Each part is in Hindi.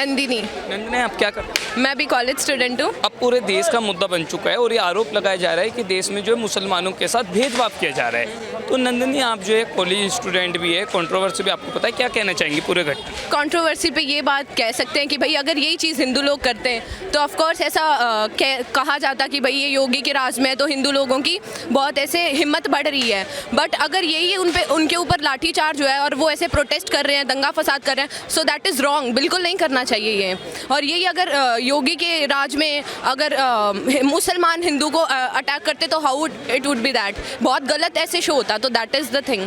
नंदिनी। नंदिनी, आप क्या करते हैं? मैं भी कॉलेज स्टूडेंट हूँ। अब पूरे देश का मुद्दा बन चुका है और ये आरोप लगाया जा रहा है कि देश में जो है मुसलमानों के साथ भेदभाव किया जा रहा है। तो नंदिनी, आप जो है कॉलेज स्टूडेंट भी है, कंट्रोवर्सी भी आपको पता है, क्या कहना चाहेंगी पूरे घटना? कंट्रोवर्सी पे ये बात कह सकते हैं कि भाई अगर यही चीज़ हिंदू लोग करते हैं तो ऑफ कोर्स ऐसा कहा जाता कि भाई ये योगी के राज में है तो हिंदू लोगों की बहुत ऐसे हिम्मत बढ़ रही है। बट अगर यही उनके ऊपर लाठीचार्ज हुआ है और वो ऐसे प्रोटेस्ट कर रहे हैं, दंगा फसाद कर रहे हैं, सो दैट इज़ रॉन्ग। बिल्कुल नहीं करना चाहिए ये। और यही अगर योगी के राज में अगर मुसलमान हिंदू को अटैक करते तो how it would be that, बहुत गलत ऐसे शो होता। तो that is the thing.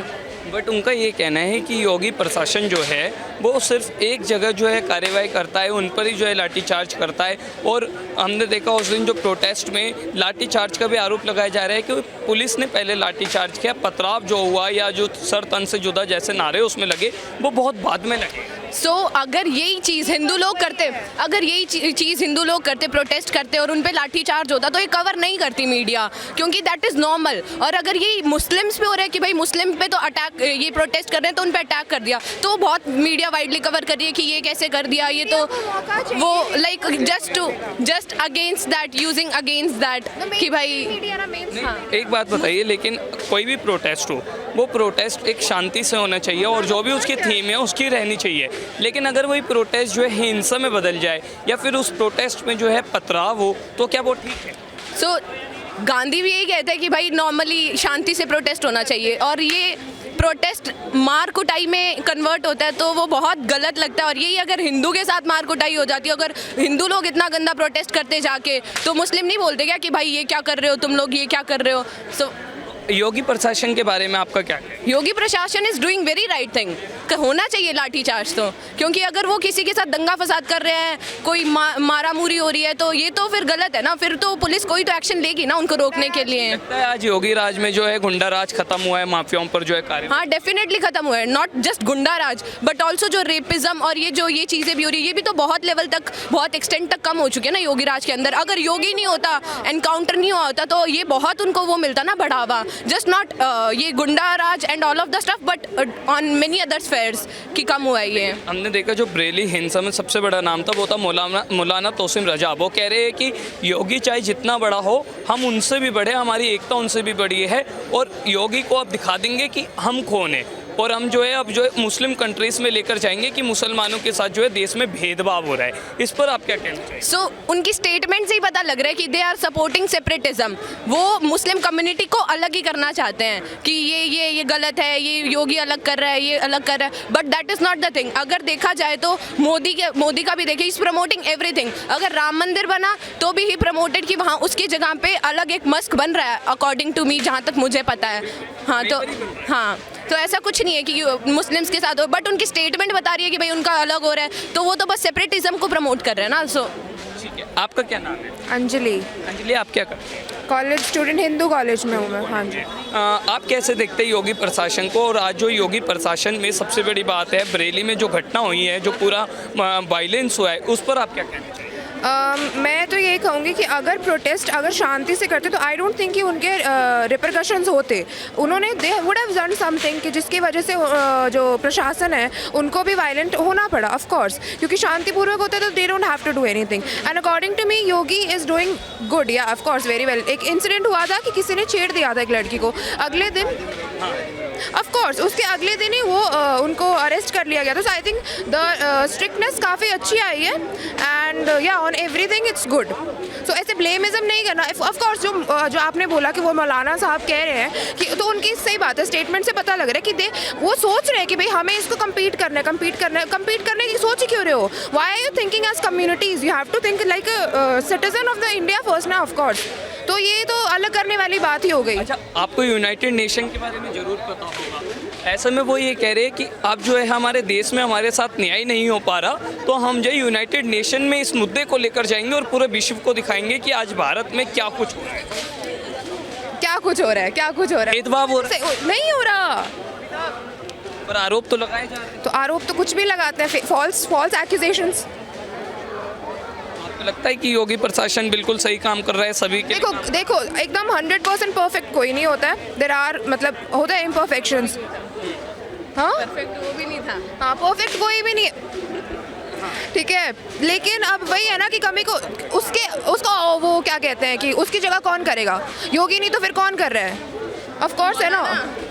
But उनका ये कहना है कि योगी प्रशासन जो है वो सिर्फ एक जगह जो है कार्रवाई करता है, उन पर ही जो है लाठीचार्ज करता है। और हमने देखा उस दिन जो प्रोटेस्ट में लाठीचार्ज का भी आरोप लगाया जा रहा है कि पुलिस ने पहले लाठीचार्ज किया, पथराव जो हुआ या जो सर तन से जुदा जैसे नारे उसमें लगे वो बहुत बाद में लगे। अगर यही चीज़ हिंदू लोग करते, प्रोटेस्ट करते और उन पे लाठीचार्ज होता तो ये कवर नहीं करती मीडिया, क्योंकि दैट इज़ नॉर्मल। और अगर ये मुस्लिम्स पे हो रहा है कि भाई मुस्लिम पे तो अटैक, ये प्रोटेस्ट कर रहे हैं तो उन पे अटैक कर दिया, तो बहुत मीडिया वाइडली कवर कर रही है कि ये कैसे कर दिया, ये तो वो like just against that, using against that कि भाई। एक बात बताइए, लेकिन कोई भी प्रोटेस्ट हो वो प्रोटेस्ट एक शांति से होना चाहिए और जो भी उसकी थीम है उसकी रहनी चाहिए। लेकिन अगर वही प्रोटेस्ट जो है हिंसा में बदल जाए या फिर उस प्रोटेस्ट में जो है पथराव हो तो क्या वो ठीक है? गांधी भी यही कहते हैं कि भाई नॉर्मली शांति से प्रोटेस्ट होना चाहिए, और ये प्रोटेस्ट मार कुटाई में कन्वर्ट होता है तो वो बहुत गलत लगता है। और यही अगर हिंदू के साथ मार कुटाई हो जाती है, अगर हिंदू लोग इतना गंदा प्रोटेस्ट करते जाके, तो मुस्लिम नहीं बोलते क्या कि भाई ये क्या कर रहे हो तुम लोग, ये क्या कर रहे हो। योगी प्रशासन के बारे में आपका क्या है? योगी प्रशासन is doing very right thing. होना चाहिए लाठीचार्ज तो, क्योंकि अगर वो किसी के साथ दंगा फसाद कर रहे हैं, कोई मारामुरी हो रही है तो ये तो फिर गलत है ना, फिर तो पुलिस कोई तो एक्शन लेगी ना उनको रोकने के लिए। लगता है आज योगी राज में जो है गुंडा राज खत्म हुआ है, माफियाओं पर जो है कार्य। हाँ, डेफिनेटली खत्म हुआ है। नॉट जस्ट गुंडा राज बट ऑल्सो जो रेपिज्म और ये चीज़ें भी हो रही है, ये भी तो बहुत लेवल तक, बहुत एक्सटेंट तक कम हो चुके हैं ना योगी राज के अंदर। अगर योगी नहीं होता, एनकाउंटर नहीं हुआ होता, तो ये बहुत उनको वो मिलता ना बढ़ावा। जस्ट नॉट ये goonda raj and all of the stuff, but on many other spheres की कम हुआ है ये। हमने देखा जो बरेली हिंसा में सबसे बड़ा नाम था वो था मौलाना तोसिम रजा। वो कह रहे हैं कि योगी चाहे जितना बड़ा हो हम उनसे भी बड़े, हमारी एकता उनसे भी बड़ी है और योगी को अब दिखा देंगे कि हम कौन है, और हम जो है अब जो है मुस्लिम कंट्रीज़ में लेकर जाएंगे कि मुसलमानों के साथ जो है देश में भेदभाव हो रहा है। इस पर आप क्या कहना चाहिए? उनकी स्टेटमेंट से ही पता लग रहा है कि दे आर सपोर्टिंग सेपरेटिज्म। वो मुस्लिम कम्युनिटी को अलग ही करना चाहते हैं कि ये गलत है, ये योगी अलग कर रहा है, ये अलग कर रहा है, but that is not the thing. अगर देखा जाए तो मोदी का भी देखिए, इज़ प्रमोटिंग एवरीथिंग। अगर राम मंदिर बना तो भी ही प्रमोटेड कि वहाँ उसकी जगह पे अलग एक मस्क बन रहा है, अकॉर्डिंग टू मी, जहाँ तक मुझे पता है। तो ऐसा कुछ नहीं है कि मुस्लिम्स के साथ हो, बट उनकी स्टेटमेंट बता रही है कि भाई उनका अलग हो रहा है, तो वो तो बस सेपरेटिज्म को प्रमोट कर रहे हैं ना। ठीक है, आपका क्या नाम है? अंजलि, आप क्या करते हैं? कॉलेज स्टूडेंट, हिंदू कॉलेज में हूँ मैं। हाँ जी। आप कैसे देखते हैं योगी प्रशासन को? और आज जो योगी प्रशासन में सबसे बड़ी बात है बरेली में जो घटना हुई है, जो पूरा वायलेंस हुआ है, उस पर आप क्या कहना चाहिए? मैं तो यही कहूँगी कि अगर प्रोटेस्ट अगर शांति से करते तो आई डोंट थिंक कि उनके रिपरकशंस होते। उन्होंने they would have done something कि जिसकी वजह से जो प्रशासन है उनको भी वायलेंट होना पड़ा, ऑफ कोर्स, क्योंकि शांतिपूर्वक होते तो they don't have to do anything. And according to me Yogi is doing good, yeah of course very well. एक इंसिडेंट हुआ था कि किसी ने छेड़ दिया था एक लड़की को, अगले दिन ऑफ कोर्स उसके अगले दिन ही वो उनको अरेस्ट कर लिया गया था। सो आई थिंक द स्ट्रिक्टनेस काफ़ी अच्छी आई है एंड या ऑन एवरीथिंग इट्स गुड। सो ऐसे ब्लेमिज्म नहीं करना। ऑफ कोर्स जो आपने बोला कि वो मौलाना साहब कह रहे हैं कि, तो उनकी सही बात है, स्टेटमेंट से पता लग रहा है कि वो सोच रहे हैं कि भाई हमें इसको कम्पीट करने की सोच ही क्यों रहे हो? Why are you thinking as communities? You have to think like citizen of the India first ना, ऑफ कोर्स। तो ये तो अलग करने वाली बात ही हो गई। अच्छा, आपको यूनाइटेड नेशन के बारे में ज़रूर पता होगा। ऐसे में वो ये कह रहे हैं कि अब जो है हमारे देश में हमारे साथ न्याय नहीं हो पा रहा, तो हम जो यूनाइटेड नेशन में इस मुद्दे को लेकर जाएंगे और पूरे विश्व को दिखाएंगे कि आज भारत में क्या कुछ हो रहा है। क्या कुछ हो रहा है? भेदभाव हो रहा है? नहीं हो रहा, पर आरोप तो लगाए जा रहे हैं। तो आरोप तो कुछ भी लगाते हैं, फॉल्स एक्यूजेशंस। लगता है कि योगी प्रशासन बिल्कुल सही काम कर रहा है सभी के? देखो एकदम 100% परफेक्ट कोई नहीं होता है। देयर आर मतलब होता है इम्परफेक्शंस। हाँ, परफेक्ट वो भी नहीं था। हाँ, परफेक्ट कोई भी नहीं। ठीक है, लेकिन अब वही है ना कि कमी को उसको वो क्या कहते हैं कि उसकी जगह कौन करेगा? योगी नहीं तो फिर कौन कर रहा है? ऑफ कोर्स है ना।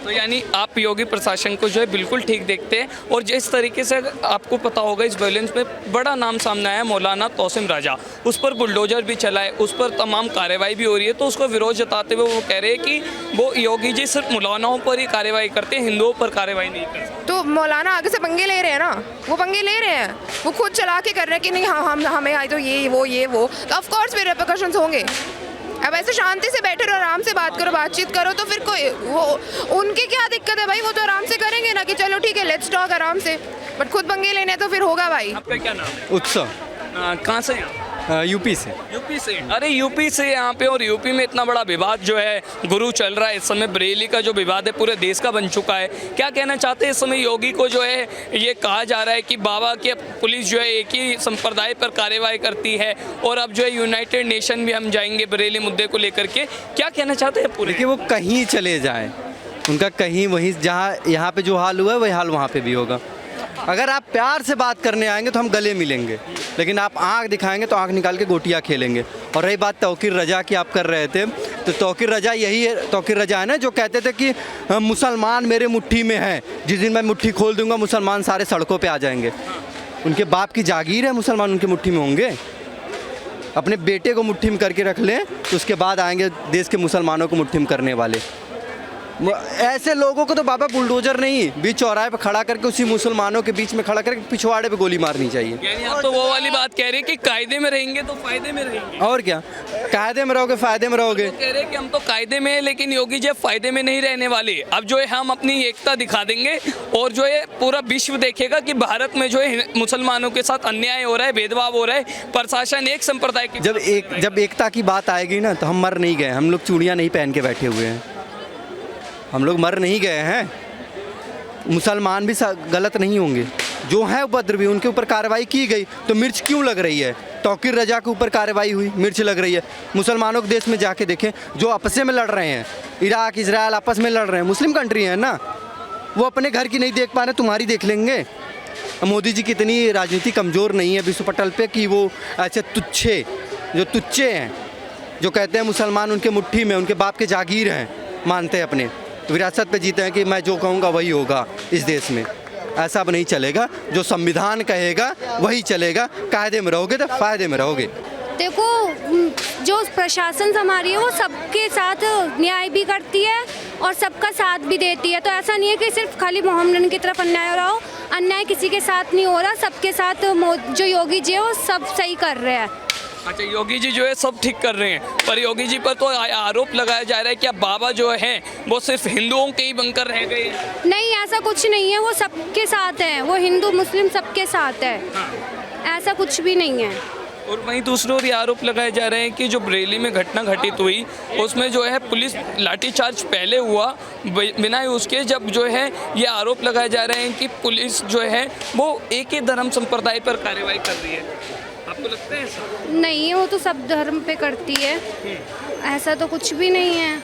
तो यानी आप योगी प्रशासन को जो है बिल्कुल ठीक देखते हैं, और जिस तरीके से आपको पता होगा इस वायलेंस में बड़ा नाम सामने आया मौलाना तौसीम राजा, उस पर बुलडोजर भी चला है, उस पर तमाम कार्रवाई भी हो रही है, तो उसको विरोध जताते हुए वो कह रहे हैं कि वो योगी जी सिर्फ मौलानाओं पर ही कार्रवाई करते हैं, हिंदुओं पर कार्रवाई नहीं करते। तो मौलाना आगे से पंगे ले रहे हैं ना, वो पंगे ले रहे हैं, वो खुद चला के कर रहे हैं कि नहीं हम हमें आए तो ये वो, तो ऑफ कोर्स फिर रिपरकशंस होंगे। अब ऐसे शांति से बैठे रहो, आराम से बात करो, बातचीत करो, तो फिर कोई वो उनकी क्या दिक्कत है भाई? वो तो आराम से करेंगे ना कि चलो ठीक है लेट्स टॉक आराम से, बट खुद पंगे लेने तो फिर होगा भाई। आपका क्या नाम है? उत्सव। कहाँ से हैं? यूपी से। यूपी से? अरे यूपी से यहाँ पे, और यूपी में इतना बड़ा विवाद जो है गुरु चल रहा है इस समय, बरेली का जो विवाद है पूरे देश का बन चुका है। क्या कहना चाहते हैं इस समय योगी को? जो है ये कहा जा रहा है कि बाबा की पुलिस जो है एक ही संप्रदाय पर कार्रवाई करती है, और अब जो है यूनाइटेड नेशन भी हम जाएंगे बरेली मुद्दे को लेकर के। क्या कहना चाहते हैं पूरे? देखिए वो कहीं चले जाएं, उनका कहीं वहीं जहाँ यहाँ पे जो हाल हुआ है वही हाल वहाँ पे भी होगा। अगर आप प्यार से बात करने आएंगे तो हम गले मिलेंगे, लेकिन आप आंख दिखाएंगे तो आंख निकाल के गोटियाँ खेलेंगे। और रही बात तौकीर रजा की, आप कर रहे थे, तो तौकीर रजा यही है, तौकीर रजा है ना जो कहते थे कि मुसलमान मेरे मुट्ठी में है, जिस दिन मैं मुट्ठी खोल दूंगा मुसलमान सारे सड़कों पे आ जाएंगे। उनके बाप की जागीर है, मुसलमान उनके मुट्ठी में होंगे? अपने बेटे को मुट्ठी में करके रख लें तो उसके बाद आएंगे देश के मुसलमानों को मुट्ठी में करने वाले। ऐसे लोगों को तो बाबा बुलडोजर नहीं, बीच चौराहे पे खड़ा करके उसी मुसलमानों के बीच में खड़ा करके पिछवाड़े पे गोली मारनी चाहिए। यानी आप तो वो वाली बात कह रहे हैं कि कायदे में रहेंगे तो फायदे में रहेंगे। और क्या, कायदे में रहोगे फायदे में रहोगे। कह रहे हैं कि हम तो कायदे में हैं, लेकिन योगी जी फायदे में नहीं रहने वाले। अब जो है हम अपनी एकता दिखा देंगे, और जो है पूरा विश्व देखेगा कि भारत में जो है मुसलमानों के साथ अन्याय हो रहा है, भेदभाव हो रहा है, प्रशासन एक संप्रदाय की। जब एकता की बात आएगी ना तो हम मर नहीं गए, हम लोग चूड़ियाँ नहीं पहन के बैठे हुए हैं, हम लोग मर नहीं गए हैं। मुसलमान भी गलत नहीं होंगे, जो है उपद्रवी उनके ऊपर कार्रवाई की गई, तो मिर्च क्यों लग रही है? तौकीर रजा के ऊपर कार्रवाई हुई, मिर्च लग रही है। मुसलमानों के देश में जाके देखें, जो आपस में लड़ रहे हैं, इराक इजराइल आपस में लड़ रहे हैं, मुस्लिम कंट्री है ना, वो अपने घर की नहीं देख पा रहे, तुम्हारी देख लेंगे। मोदी जी की इतनी राजनीति कमज़ोर नहीं है विश्व पटल पे कि वो ऐसे तुच्छे हैं जो कहते हैं मुसलमान उनके मुट्ठी में, उनके बाप के जागीर हैं, मानते हैं अपने विरासत पे जीते हैं कि मैं जो कहूँगा वही होगा इस देश में। ऐसा अब नहीं चलेगा, जो संविधान कहेगा वही चलेगा। कायदे में रहोगे तो फायदे में रहोगे। देखो, जो प्रशासन हमारी है वो सबके साथ न्याय भी करती है और सबका साथ भी देती है। तो ऐसा नहीं है कि सिर्फ खाली मोहम्मदन की तरफ अन्याय हो रहा हो, अन्याय किसी के साथ नहीं हो रहा, सबके साथ जो योगी जी है वो सब सही कर रहे हैं। अच्छा, योगी जी जो है सब ठीक कर रहे हैं, पर योगी जी पर तो आरोप लगाया जा रहा है कि अब बाबा जो हैं वो सिर्फ हिंदुओं के ही बनकर रह गए। नहीं, ऐसा कुछ नहीं है, वो सबके साथ हैं, वो हिंदू मुस्लिम सबके साथ है। ऐसा कुछ भी नहीं है। और वहीं दूसरी ओर ये आरोप लगाए जा रहे हैं कि जो बरेली में घटना घटित हुई उसमें जो है पुलिस लाठीचार्ज पहले हुआ बिना उसके, जब जो है ये आरोप लगाए जा रहे हैं कि पुलिस जो है वो एक ही धर्म संप्रदाय पर कार्रवाई कर रही है। आपको लगता है ऐसा? नहीं, वो तो सब धर्म पे करती है, ऐसा तो कुछ भी नहीं है।